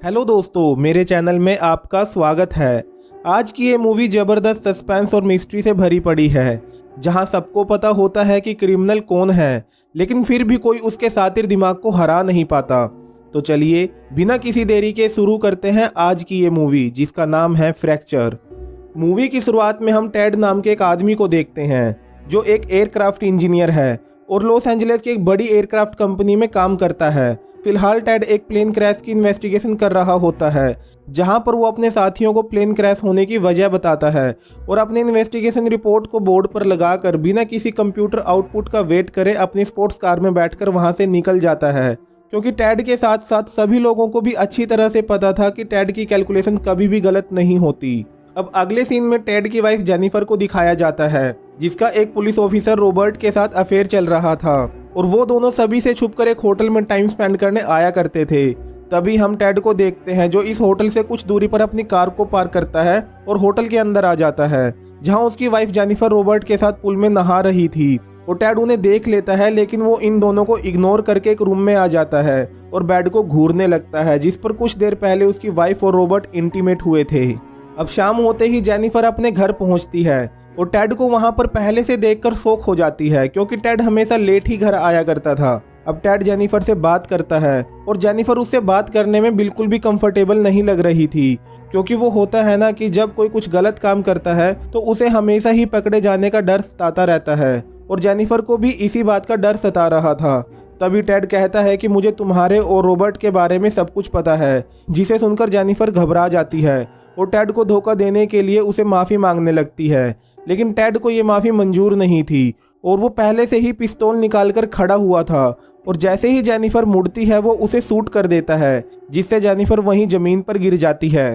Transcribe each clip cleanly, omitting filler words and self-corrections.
Hello दोस्तों, मेरे channel में आपका स्वागत है। आज की ये मूवी ज़बरदस्त सस्पेंस और मिस्ट्री से भरी पड़ी है, जहां सबको पता होता है कि क्रिमिनल कौन है, लेकिन फिर भी कोई उसके सातिर दिमाग को हरा नहीं पाता। तो चलिए बिना किसी देरी के शुरू करते हैं आज की ये मूवी, जिसका नाम है फ्रैक्चर। मूवी की शुरुआत में हम टेड नाम के एक आदमी को देखते हैं, जो एक एयरक्राफ्ट इंजीनियर है और लॉस एंजलिस की एक बड़ी एयरक्राफ्ट कंपनी में काम करता है। फिलहाल टेड एक प्लेन क्रैश की इन्वेस्टिगेशन कर रहा होता है, जहां पर वो अपने साथियों को प्लेन क्रैश होने की वजह बताता है और अपने इन्वेस्टिगेशन रिपोर्ट को बोर्ड पर लगाकर बिना किसी कंप्यूटर आउटपुट का वेट करे अपनी स्पोर्ट्स कार में बैठकर वहां से निकल जाता है, क्योंकि टेड के साथ साथ सभी लोगों को भी अच्छी तरह से पता था कि टेड की कैलकुलेशन कभी भी गलत नहीं होती। अब अगले सीन में टेड की वाइफ जेनिफर को दिखाया जाता है, जिसका एक पुलिस ऑफिसर रॉबर्ट के साथ अफेयर चल रहा था और वो दोनों सभी से छुपकर एक होटल में टाइम स्पेंड करने आया करते थे। तभी हम टेड को देखते हैं, जो इस होटल से कुछ दूरी पर अपनी कार को पार्क करता है और होटल के अंदर आ जाता है, जहां उसकी वाइफ जेनिफर रॉबर्ट के साथ पूल में नहा रही थी। और टेड उन्हें देख लेता है, लेकिन वो इन दोनों को इग्नोर करके एक रूम में आ जाता है और बेड को घूरने लगता है, जिस पर कुछ देर पहले उसकी वाइफ और रॉबर्ट इंटीमेट हुए थे। अब शाम होते ही जेनिफर अपने घर पहुंचती है और टेड को वहां पर पहले से देखकर शॉक हो जाती है, क्योंकि टेड हमेशा लेट ही घर आया करता था। अब टेड जेनिफर से बात करता है और जेनिफर उससे बात करने में बिल्कुल भी कंफर्टेबल नहीं लग रही थी, क्योंकि वो होता है ना कि जब कोई कुछ गलत काम करता है तो उसे हमेशा ही पकड़े जाने का डर सताता रहता है, और जेनिफर को भी इसी बात का डर सता रहा था। तभी टेड कहता है कि मुझे तुम्हारे और रॉबर्ट के बारे में सब कुछ पता है, जिसे सुनकर जेनिफर घबरा जाती है और टेड को धोखा देने के लिए उसे माफ़ी मांगने लगती है। लेकिन टेड को ये माफ़ी मंजूर नहीं थी और वो पहले से ही पिस्तौल निकालकर खड़ा हुआ था, और जैसे ही जेनिफर मुड़ती है वो उसे शूट कर देता है, जिससे जेनिफर वहीं ज़मीन पर गिर जाती है।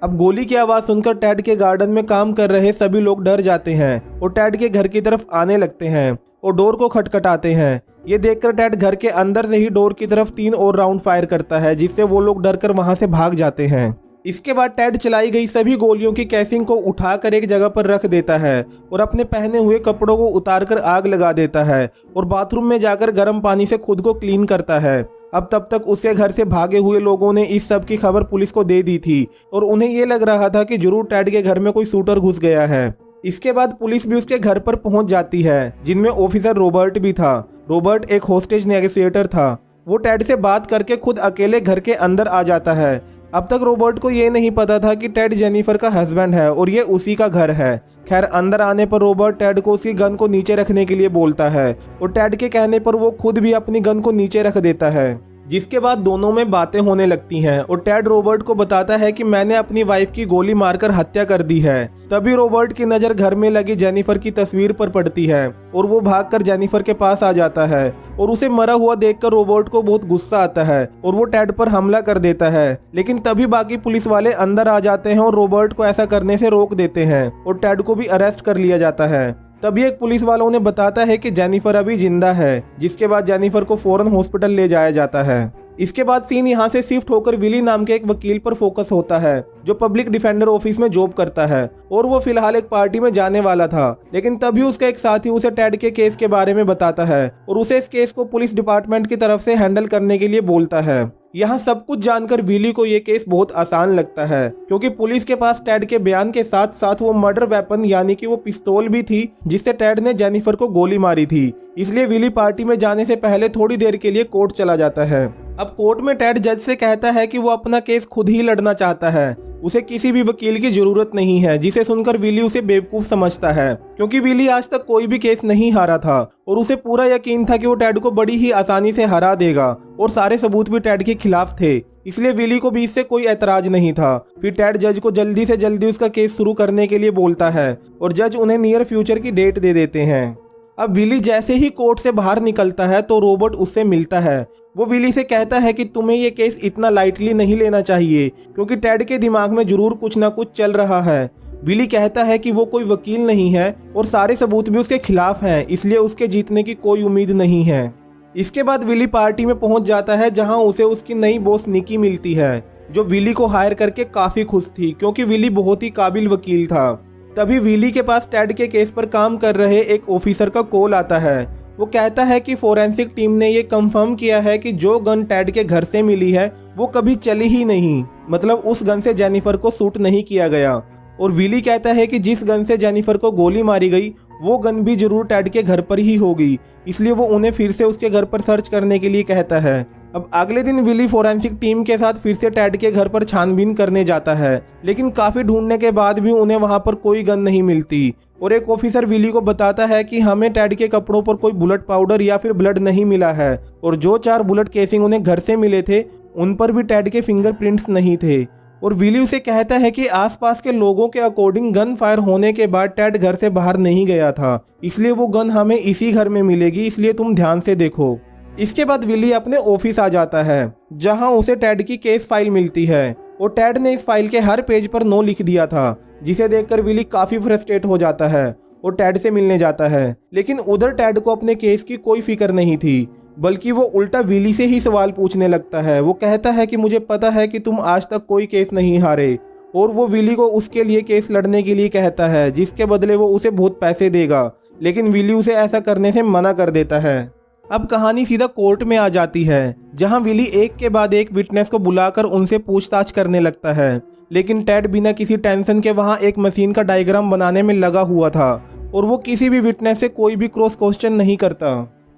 अब गोली की आवाज़ सुनकर टेड के गार्डन में काम कर रहे सभी लोग डर जाते हैं और टेड के घर की तरफ आने लगते हैं और डोर को खटखटाते हैं। ये देखकर टेड घर के अंदर से ही डोर की तरफ 3 और राउंड फायर करता है, जिससे वो लोग डरकर वहां से भाग जाते हैं। इसके बाद टेड चलाई गई सभी गोलियों की कैसिंग को उठाकर एक जगह पर रख देता है और अपने पहने हुए कपड़ों को उतारकर आग लगा देता है और बाथरूम में जाकर गर्म पानी से खुद को क्लीन करता है। अब तब तक उसके घर से भागे हुए लोगों ने इस सब की खबर पुलिस को दे दी थी और उन्हें ये लग रहा था कि जरूर टेड के घर में कोई शूटर घुस गया है। इसके बाद पुलिस भी उसके घर पर पहुंच जाती है, जिनमें ऑफिसर रॉबर्ट भी था। रॉबर्ट एक होस्टेज नेगोशिएटर था। वो टेड से बात करके खुद अकेले घर के अंदर आ जाता है। अब तक रॉबर्ट को ये नहीं पता था कि टेड जेनिफर का हस्बैंड है और ये उसी का घर है। खैर, अंदर आने पर रॉबर्ट टेड को उसकी गन को नीचे रखने के लिए बोलता है और टेड के कहने पर वो खुद भी अपनी गन को नीचे रख देता है, जिसके बाद दोनों में बातें होने लगती हैं और टेड रॉबर्ट को बताता है कि मैंने अपनी वाइफ की गोली मारकर हत्या कर दी है। तभी रॉबर्ट की नज़र घर में लगी जेनिफर की तस्वीर पर पड़ती है और वो भागकर जेनिफर के पास आ जाता है और उसे मरा हुआ देखकर रॉबर्ट को बहुत गुस्सा आता है और वो टेड पर हमला कर देता है। लेकिन तभी बाकी पुलिस वाले अंदर आ जाते हैं और रॉबर्ट को ऐसा करने से रोक देते हैं और टेड को भी अरेस्ट कर लिया जाता है। तभी एक पुलिस वाला उन्हें बताता है कि जेनिफर अभी जिंदा है, जिसके बाद जेनिफर को फौरन हॉस्पिटल ले जाया जाता है। इसके बाद सीन यहाँ से शिफ्ट होकर विली नाम के एक वकील पर फोकस होता है, जो पब्लिक डिफेंडर ऑफिस में जॉब करता है और वो फिलहाल एक पार्टी में जाने वाला था। लेकिन तभी उसका एक साथी उसे टेड के केस के बारे में बताता है और उसे इस केस को पुलिस डिपार्टमेंट की तरफ से हैंडल करने के लिए बोलता है। यहाँ सब कुछ जानकर विली को ये केस बहुत आसान लगता है, क्योंकि पुलिस के पास टेड के बयान के साथ साथ वो मर्डर वेपन यानी कि वो पिस्तौल भी थी, जिससे टेड ने जेनिफर को गोली मारी थी। इसलिए विली पार्टी में जाने से पहले थोड़ी देर के लिए कोर्ट चला जाता है। अब कोर्ट में टेड जज से कहता है कि वो अपना केस खुद ही लड़ना चाहता है, उसे किसी भी वकील की जरूरत नहीं है, जिसे सुनकर विली उसे बेवकूफ समझता है, क्योंकि विली आज तक कोई भी केस नहीं हारा था और उसे पूरा यकीन था कि वो टेड को बड़ी ही आसानी से हरा देगा और सारे सबूत भी टेड के खिलाफ थे। इसलिए विली को भी इससे कोई ऐतराज नहीं था। फिर टेड जज को जल्दी से जल्दी उसका केस शुरू करने के लिए बोलता है और जज उन्हें नियर फ्यूचर की डेट दे देते हैं। अब विली जैसे ही कोर्ट से बाहर निकलता है तो रॉबर्ट उससे मिलता है। वो विली से कहता है कि तुम्हें ये केस इतना लाइटली नहीं लेना चाहिए, क्योंकि टेड के दिमाग में जरूर कुछ ना कुछ चल रहा है। विली कहता है कि वो कोई वकील नहीं है और सारे सबूत भी उसके खिलाफ हैं, इसलिए उसके जीतने की कोई उम्मीद नहीं है। इसके बाद विली पार्टी में पहुंच जाता है, जहां उसे उसकी नई बॉस निकी मिलती है, जो विली को हायर करके काफ़ी खुश थी, क्योंकि विली बहुत ही काबिल वकील था। तभी विली के पास टेड के केस पर काम कर रहे एक ऑफिसर का कॉल आता है वो कहता है कि फोरेंसिक टीम ने ये कंफर्म किया है कि जो गन टैड के घर से मिली है वो कभी चली ही नहीं, मतलब उस गन से जेनिफर को शूट नहीं किया गया। और विली कहता है कि जिस गन से जेनिफर को गोली मारी गई वो गन भी जरूर टैड के घर पर ही होगी, इसलिए वो उन्हें फिर से उसके घर पर सर्च करने के लिए कहता है। अब अगले दिन विली फोरेंसिक टीम के साथ फिर से टैड के घर पर छानबीन करने जाता है, लेकिन काफ़ी ढूंढने के बाद भी उन्हें वहां पर कोई गन नहीं मिलती। और एक ऑफिसर विली को बताता है कि हमें टैड के कपड़ों पर कोई बुलेट पाउडर या फिर ब्लड नहीं मिला है, और जो 4 बुलेट केसिंग उन्हें घर से मिले थे उन पर भी टैड के फिंगरप्रिंट्स नहीं थे। और विली उसे कहता है कि आसपास के लोगों के अकॉर्डिंग गन फायर होने के बाद टैड घर से बाहर नहीं गया था, इसलिए वो गन हमें इसी घर में मिलेगी, इसलिए तुम ध्यान से देखो। इसके बाद विली अपने ऑफिस आ जाता है जहां उसे टैड की केस फाइल मिलती है, और टैड ने इस फाइल के हर पेज पर नो लिख दिया था, जिसे देखकर विली काफी फ्रस्ट्रेट हो जाता है और टैड से मिलने जाता है। लेकिन उधर टैड को अपने केस की कोई फिक्र नहीं थी, बल्कि वो उल्टा विली से ही सवाल पूछने लगता है। वो कहता है कि मुझे पता है कि तुम आज तक कोई केस नहीं हारे, और वो विली को उसके लिए केस लड़ने के लिए कहता है, जिसके बदले वो उसे बहुत पैसे देगा, लेकिन विली उसे ऐसा करने से मना कर देता है। अब कहानी सीधा कोर्ट में आ जाती है, जहां विली एक के बाद एक विटनेस को बुलाकर उनसे पूछताछ करने लगता है, लेकिन टैड बिना किसी टेंशन के वहां एक मशीन का डायग्राम बनाने में लगा हुआ था, और वो किसी भी विटनेस से कोई भी क्रॉस क्वेश्चन नहीं करता।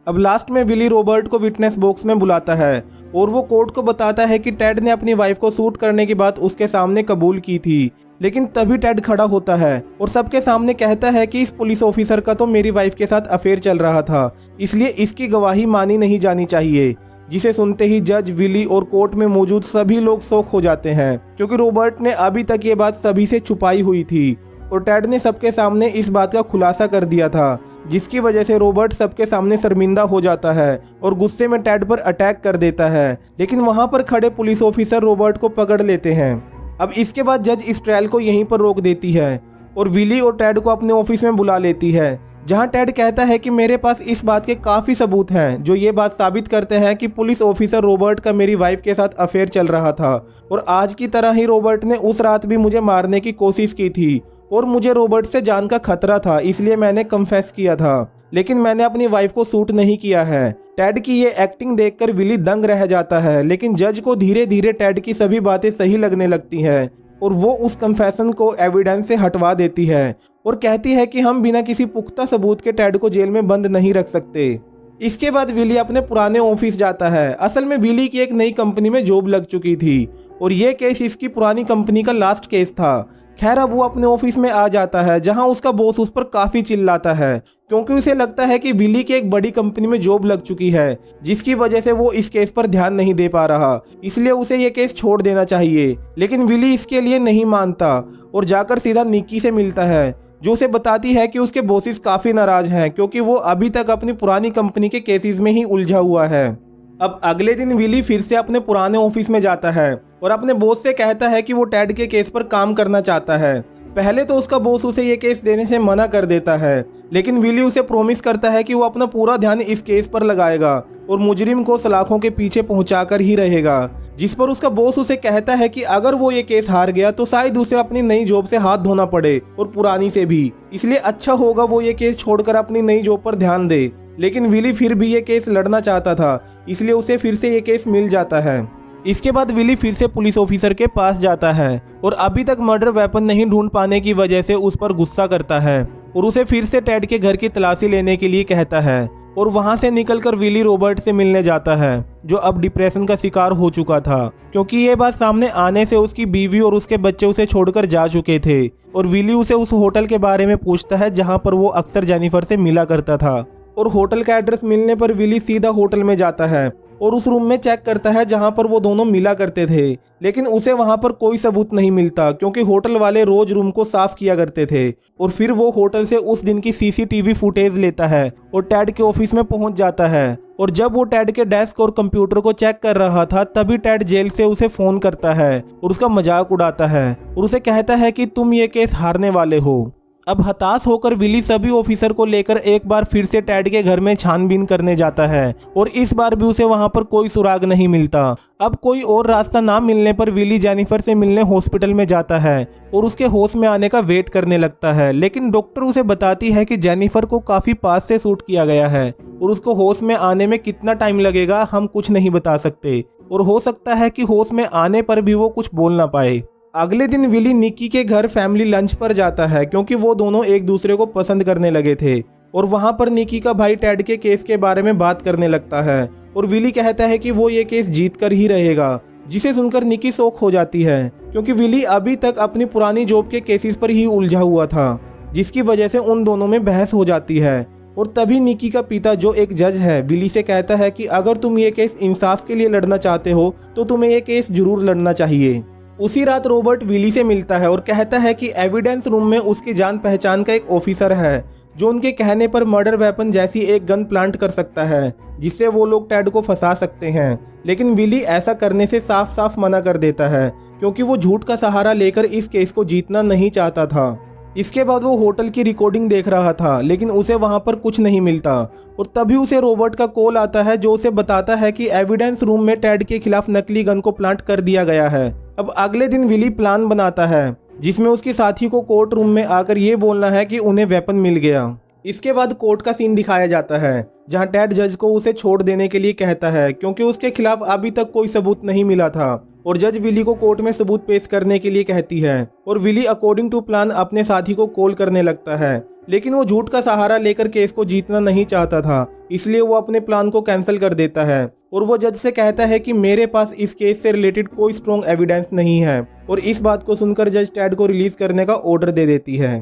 अब लास्ट में विली रॉबर्ट को विटनेस बॉक्स में बुलाता है, और वो कोर्ट को बताता है कि टैड ने अपनी वाइफ को शूट करने की बात उसके सामने कबूल की थी। लेकिन तभी टैड खड़ा होता है और सबके सामने कहता है कि इस पुलिस ऑफिसर का तो मेरी वाइफ के साथ अफेयर चल रहा था, इसलिए इसकी गवाही मानी नहीं जानी चाहिए। जिसे सुनते ही जज, विली और कोर्ट में मौजूद सभी लोग शॉक हो जाते हैं, क्योंकि रॉबर्ट ने अभी तक ये बात सभी से छुपाई हुई थी, और टैड ने सबके सामने इस बात का खुलासा कर दिया था, जिसकी वजह से रॉबर्ट सबके सामने शर्मिंदा हो जाता है और गुस्से में टैड पर अटैक कर देता है। लेकिन वहां पर खड़े पुलिस ऑफिसर रॉबर्ट को पकड़ लेते हैं। अब इसके बाद जज इस ट्रायल को यहीं पर रोक देती है और विली और टैड को अपने ऑफिस में बुला लेती है, जहां टैड कहता है कि मेरे पास इस बात के काफ़ी सबूत हैं जो ये बात साबित करते हैं कि पुलिस ऑफिसर रॉबर्ट का मेरी वाइफ के साथ अफेयर चल रहा था, और आज की तरह ही रॉबर्ट ने उस रात भी मुझे मारने की कोशिश की थी, और मुझे रॉबर्ट से जान का खतरा था, इसलिए मैंने कन्फेस किया था, लेकिन मैंने अपनी वाइफ को शूट नहीं किया है। टैड की ये एक्टिंग देखकर विली दंग रह जाता है, लेकिन जज को धीरे धीरे टैड की सभी बातें सही लगने लगती हैं, और वो उस कन्फेशन को एविडेंस से हटवा देती है और कहती है कि हम बिना किसी पुख्ता सबूत के टैड को जेल में बंद नहीं रख सकते। इसके बाद विली अपने पुराने ऑफिस जाता है। असल में विली की एक नई कंपनी में जॉब लग चुकी थी, और ये केस इसकी पुरानी कंपनी का लास्ट केस था। खैर अब वो अपने ऑफिस में आ जाता है, जहां उसका बॉस उस पर काफ़ी चिल्लाता है, क्योंकि उसे लगता है कि विली की एक बड़ी कंपनी में जॉब लग चुकी है, जिसकी वजह से वो इस केस पर ध्यान नहीं दे पा रहा, इसलिए उसे ये केस छोड़ देना चाहिए। लेकिन विली इसके लिए नहीं मानता और जाकर सीधा निक्की से मिलता है, जो उसे बताती है कि उसके बॉसेस काफ़ी नाराज हैं, क्योंकि वो अभी तक अपनी पुरानी कंपनी के केसेस में ही उलझा हुआ है। अब अगले दिन विली फिर से अपने पुराने ऑफिस में जाता है और अपने बॉस से कहता है कि वो टैड के केस पर काम करना चाहता है। पहले तो उसका बॉस उसे ये केस देने से मना कर देता है, लेकिन विली उसे प्रॉमिस करता है कि वो अपना पूरा ध्यान इस केस पर लगाएगा और मुजरिम को सलाखों के पीछे पहुंचाकर ही रहेगा। जिस पर उसका बॉस उसे कहता है कि अगर वो ये केस हार गया तो शायद उसे अपनी नई जॉब से हाथ धोना पड़े और पुरानी से भी, इसलिए अच्छा होगा वो ये केस छोड़कर अपनी नई जॉब पर ध्यान दे। लेकिन विली फिर भी ये केस लड़ना चाहता था, इसलिए उसे फिर से ये केस मिल जाता है। इसके बाद विली फिर से पुलिस ऑफिसर के पास जाता है और अभी तक मर्डर वेपन नहीं ढूंढ पाने की वजह से उस पर गुस्सा करता है और उसे फिर से टैड के घर की तलाशी लेने के लिए कहता है। और वहां से निकलकर विली रॉबर्ट से मिलने जाता है, जो अब डिप्रेशन का शिकार हो चुका था, क्योंकि ये बात सामने आने से उसकी बीवी और उसके बच्चे उसे छोड़कर जा चुके थे। और विली उसे उस होटल के बारे में पूछता है जहाँ पर वो अक्सर जेनिफर से मिला करता था, और होटल का एड्रेस मिलने पर विली सीधा होटल में जाता है और उस रूम में चेक करता है जहां पर वो दोनों मिला करते थे, लेकिन उसे वहां पर कोई सबूत नहीं मिलता, क्योंकि होटल वाले रोज रूम को साफ किया करते थे। और फिर वो होटल से उस दिन की सीसीटीवी फुटेज लेता है और टैड के ऑफिस में पहुंच जाता है। और जब वो टैड के डेस्क और कंप्यूटर को चेक कर रहा था, तभी टैड जेल से उसे फोन करता है और उसका मजाक उड़ाता है और उसे कहता है कि तुम ये केस हारने वाले हो। अब हताश होकर विली सभी ऑफिसर को लेकर एक बार फिर से टेड के घर में छानबीन करने जाता है और इस बार भी उसे वहां पर कोई सुराग नहीं मिलता। अब कोई और रास्ता ना मिलने पर विली जेनिफर से मिलने हॉस्पिटल में जाता है और उसके होश में आने का वेट करने लगता है, लेकिन डॉक्टर उसे बताती है कि जेनिफर को काफी पास से शूट किया गया है और उसको होश में आने में कितना टाइम लगेगा हम कुछ नहीं बता सकते और हो सकता है कि होश में आने पर भी वो कुछ बोल ना पाए। अगले दिन विली निकी के घर फैमिली लंच पर जाता है क्योंकि वो दोनों एक दूसरे को पसंद करने लगे थे और वहां पर निकी का भाई टेड के केस के बारे में बात करने लगता है और विली कहता है कि वो ये केस जीत कर ही रहेगा, जिसे सुनकर निकी शॉक हो जाती है क्योंकि विली अभी तक अपनी पुरानी जॉब के केसेस पर ही उलझा हुआ था, जिसकी वजह से उन दोनों में बहस हो जाती है। और तभी निकी का पिता जो एक जज है विली से कहता है कि अगर तुम ये केस इंसाफ के लिए लड़ना चाहते हो तो तुम्हें ये केस जरूर लड़ना चाहिए। उसी रात रॉबर्ट विली से मिलता है और कहता है कि एविडेंस रूम में उसकी जान पहचान का एक ऑफिसर है जो उनके कहने पर मर्डर वेपन जैसी एक गन प्लांट कर सकता है जिससे वो लोग टेड को फंसा सकते हैं, लेकिन विली ऐसा करने से साफ साफ मना कर देता है क्योंकि वो झूठ का सहारा लेकर इस केस को जीतना नहीं चाहता था। इसके बाद वो होटल की रिकॉर्डिंग देख रहा था लेकिन उसे वहां पर कुछ नहीं मिलता और तभी उसे रॉबर्ट का कॉल आता है जो उसे बताता है कि एविडेंस रूम में टेड के खिलाफ नकली गन को प्लांट कर दिया गया है। अब अगले दिन विली प्लान बनाता है जिसमें उसके साथी को कोर्ट रूम में आकर ये बोलना है कि उन्हें वेपन मिल गया। इसके बाद कोर्ट का सीन दिखाया जाता है जहां टेड जज को उसे छोड़ देने के लिए कहता है क्योंकि उसके खिलाफ अभी तक कोई सबूत नहीं मिला था और जज विली को कोर्ट में सबूत पेश करने के लिए कहती है और विली अकॉर्डिंग टू प्लान अपने साथी को कॉल करने लगता है, लेकिन वो झूठ का सहारा लेकर केस को जीतना नहीं चाहता था, इसलिए वो अपने प्लान को कैंसिल कर देता है और वो जज से कहता है कि मेरे पास इस केस से रिलेटेड कोई स्ट्रॉन्ग एविडेंस नहीं है और इस बात को सुनकर जज टेड को रिलीज करने का ऑर्डर दे देती है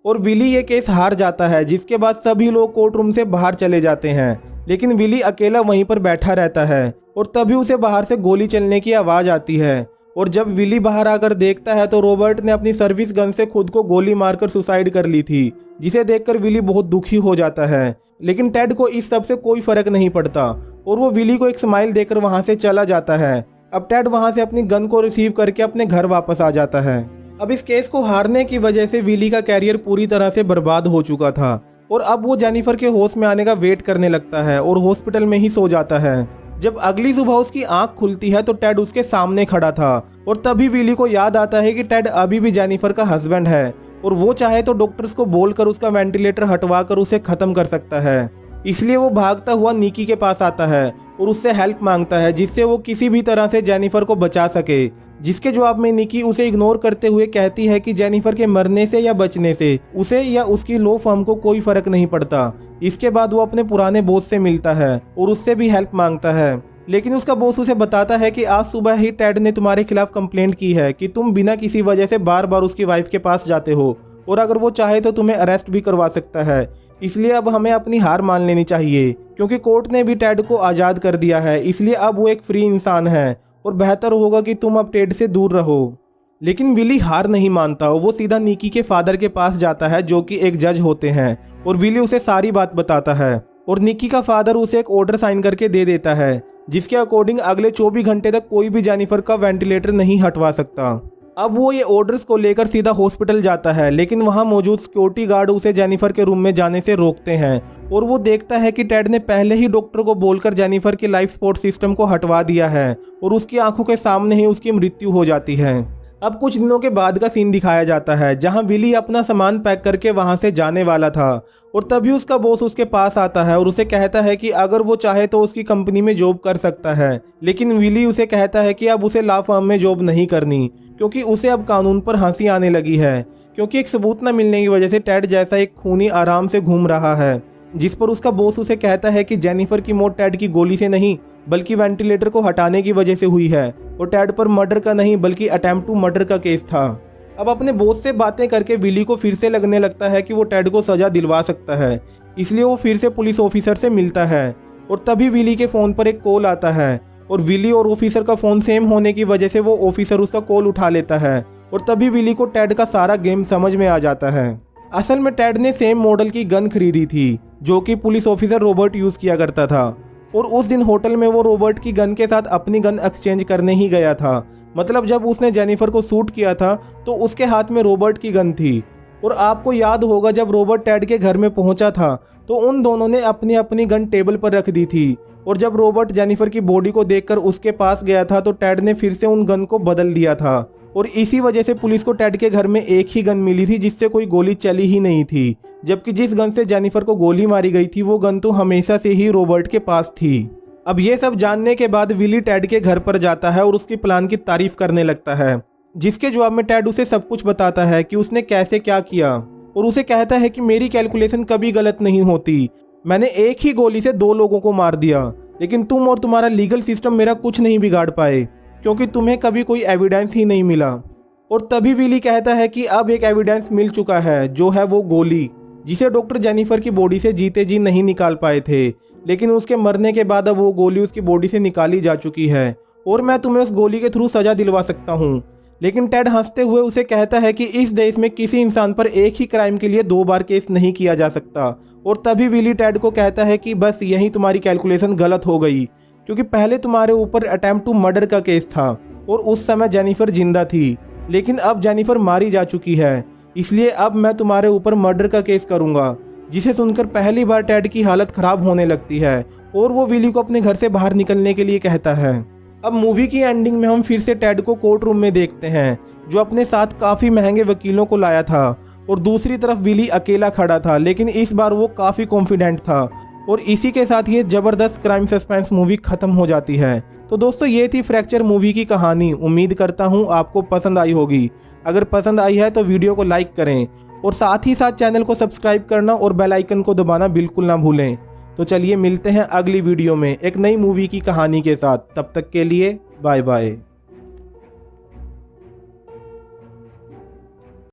और विली ये केस हार जाता है, जिसके बाद सभी लोग कोर्ट रूम से बाहर चले जाते हैं, लेकिन विली अकेला वहीं पर बैठा रहता है और तभी उसे बाहर से गोली चलने की आवाज़ आती है और जब विली बाहर आकर देखता है तो रॉबर्ट ने अपनी सर्विस गन से खुद को गोली मारकर सुसाइड कर ली थी, जिसे देखकर विली बहुत दुखी हो जाता है। लेकिन टेड को इस सब से कोई फर्क नहीं पड़ता और वो विली को एक स्माइल देकर वहां से चला जाता है। अब टेड वहां से अपनी गन को रिसीव करके अपने घर वापस आ जाता है। अब इस केस को हारने की वजह से विली का कैरियर पूरी तरह से बर्बाद हो चुका था और अब वो जेनिफर के होश में आने का वेट करने लगता है और हॉस्पिटल में ही सो जाता है। जब अगली सुबह उसकी आंख खुलती है तो टेड उसके सामने खड़ा था और तभी विली को याद आता है कि टेड अभी भी जेनिफर का हस्बैंड है और वो चाहे तो डॉक्टर्स को बोलकर उसका वेंटिलेटर हटवा कर उसे खत्म कर सकता है। इसलिए वो भागता हुआ निकी के पास आता है और उससे हेल्प मांगता है जिससे वो किसी भी तरह से जेनिफर को बचा सके, जिसके जवाब में निकी उसे इग्नोर करते हुए कहती है कि जेनिफर के मरने से या बचने से उसे या उसकी लॉ फर्म को कोई फर्क नहीं पड़ता। इसके बाद वो अपने पुराने बॉस से मिलता है और उससे भी हेल्प मांगता है, लेकिन उसका बॉस उसे बताता है कि आज सुबह ही टेड ने तुम्हारे खिलाफ कंप्लेंट की है कि तुम बिना किसी वजह से बार बार उसकी वाइफ के पास जाते हो और अगर वो चाहे तो तुम्हें अरेस्ट भी करवा सकता है। इसलिए अब हमें अपनी हार मान लेनी चाहिए क्योंकि कोर्ट ने भी टेड को आज़ाद कर दिया है, इसलिए अब वो एक फ्री इंसान है और बेहतर होगा कि तुम अब टेड से दूर रहो। लेकिन विली हार नहीं मानता, वो सीधा निकी के फादर के पास जाता है जो कि एक जज होते हैं और विली उसे सारी बात बताता है और निकी का फादर उसे एक ऑर्डर साइन करके दे देता है जिसके अकॉर्डिंग अगले 24 घंटे तक कोई भी जेनिफर का वेंटिलेटर नहीं हटवा सकता। अब वो ये ऑर्डर्स को लेकर सीधा हॉस्पिटल जाता है, लेकिन वहां मौजूद सिक्योरिटी गार्ड उसे जेनिफर के रूम में जाने से रोकते हैं और वो देखता है कि टेड ने पहले ही डॉक्टर को बोलकर जेनिफर के लाइफ सपोर्ट सिस्टम को हटवा दिया है और उसकी आंखों के सामने ही उसकी मृत्यु हो जाती है। अब कुछ दिनों के बाद का सीन दिखाया जाता है जहां विली अपना सामान पैक करके वहां से जाने वाला था और तभी उसका बॉस उसके पास आता है और उसे कहता है कि अगर वो चाहे तो उसकी कंपनी में जॉब कर सकता है, लेकिन विली उसे कहता है कि अब उसे लॉ फर्म में जॉब नहीं करनी क्योंकि उसे अब कानून पर हंसी आने लगी है, क्योंकि एक सबूत न मिलने की वजह से टेड जैसा एक खूनी आराम से घूम रहा है। जिस पर उसका बॉस उसे कहता है कि जेनिफर की मौत टेड की गोली से नहीं बल्कि वेंटिलेटर को हटाने की वजह से हुई है और टेड पर मर्डर का नहीं बल्कि अटेम्प्ट टू मर्डर का केस था। अब अपने बॉस से बातें करके विली को फिर से लगने लगता है कि वो टेड को सजा दिलवा सकता है, इसलिए वो फिर से पुलिस ऑफिसर से मिलता है और तभी विली के फ़ोन पर एक कॉल आता है और विली और ऑफिसर का फ़ोन सेम होने की वजह से वो ऑफिसर उसका कॉल उठा लेता है और तभी विली को टेड का सारा गेम समझ में आ जाता है। असल में टेड ने सेम मॉडल की गन खरीदी थी जो कि पुलिस ऑफिसर रॉबर्ट यूज़ किया करता था और उस दिन होटल में वो रॉबर्ट की गन के साथ अपनी गन एक्सचेंज करने ही गया था। मतलब जब उसने जेनिफर को शूट किया था तो उसके हाथ में रॉबर्ट की गन थी और आपको याद होगा जब रॉबर्ट टेड के घर में पहुंचा था तो उन दोनों ने अपनी अपनी गन टेबल पर रख दी थी, और जब रॉबर्ट जेनिफर की बॉडी को देखकर उसके पास गया था तो टेड ने फिर से उन गन को बदल दिया था, और इसी वजह से पुलिस को टेड के घर में एक ही गन मिली थी जिससे कोई गोली चली ही नहीं थी, जबकि जिस गन से जेनिफर को गोली मारी गई थी वो गन तो हमेशा से ही रॉबर्ट के पास थी। अब ये सब जानने के बाद विली टेड के घर पर जाता है और उसकी प्लान की तारीफ करने लगता है, जिसके जवाब में टेड उसे सब कुछ बताता है कि उसने कैसे क्या किया, और उसे कहता है कि मेरी कैलकुलेशन कभी गलत नहीं होती, मैंने एक ही गोली से 2 लोगों को मार दिया, लेकिन तुम और तुम्हारा लीगल सिस्टम मेरा कुछ नहीं बिगाड़ पाए क्योंकि तुम्हें कभी कोई एविडेंस ही नहीं मिला। और तभी विली कहता है कि अब एक एविडेंस मिल चुका है, जो है वो गोली जिसे डॉक्टर जेनिफर की बॉडी से जीते जी नहीं निकाल पाए थे, लेकिन उसके मरने के बाद अब वो गोली उसकी बॉडी से निकाली जा चुकी है और मैं तुम्हें उस गोली के थ्रू सजा दिलवा सकता हूँ। लेकिन टेड हंसते हुए उसे कहता है कि इस देश में किसी इंसान पर एक ही क्राइम के लिए 2 बार केस नहीं किया जा सकता। और तभी विली टेड को कहता है कि बस यही तुम्हारी कैलकुलेशन गलत हो गई, क्योंकि पहले तुम्हारे ऊपर अटेम्प्ट टू मर्डर का केस था और उस समय जेनिफर जिंदा थी, लेकिन अब जेनिफर मारी जा चुकी है, इसलिए अब मैं तुम्हारे ऊपर मर्डर का केस करूंगा। जिसे सुनकर पहली बार टेड की हालत खराब होने लगती है और वो विली को अपने घर से बाहर निकलने के लिए कहता है। अब मूवी की एंडिंग में हम फिर से टेड को कोर्ट रूम में देखते हैं, जो अपने साथ काफ़ी महंगे वकीलों को लाया था, और दूसरी तरफ विली अकेला खड़ा था, लेकिन इस बार वो काफ़ी कॉन्फिडेंट था। और इसी के साथ ये ज़बरदस्त क्राइम सस्पेंस मूवी ख़त्म हो जाती है। तो दोस्तों ये थी फ्रैक्चर मूवी की कहानी। उम्मीद करता हूँ आपको पसंद आई होगी। अगर पसंद आई है तो वीडियो को लाइक करें और साथ ही साथ चैनल को सब्सक्राइब करना और बेल आइकन को दबाना बिल्कुल ना भूलें। तो चलिए मिलते हैं अगली वीडियो में एक नई मूवी की कहानी के साथ। तब तक के लिए बाय बाय।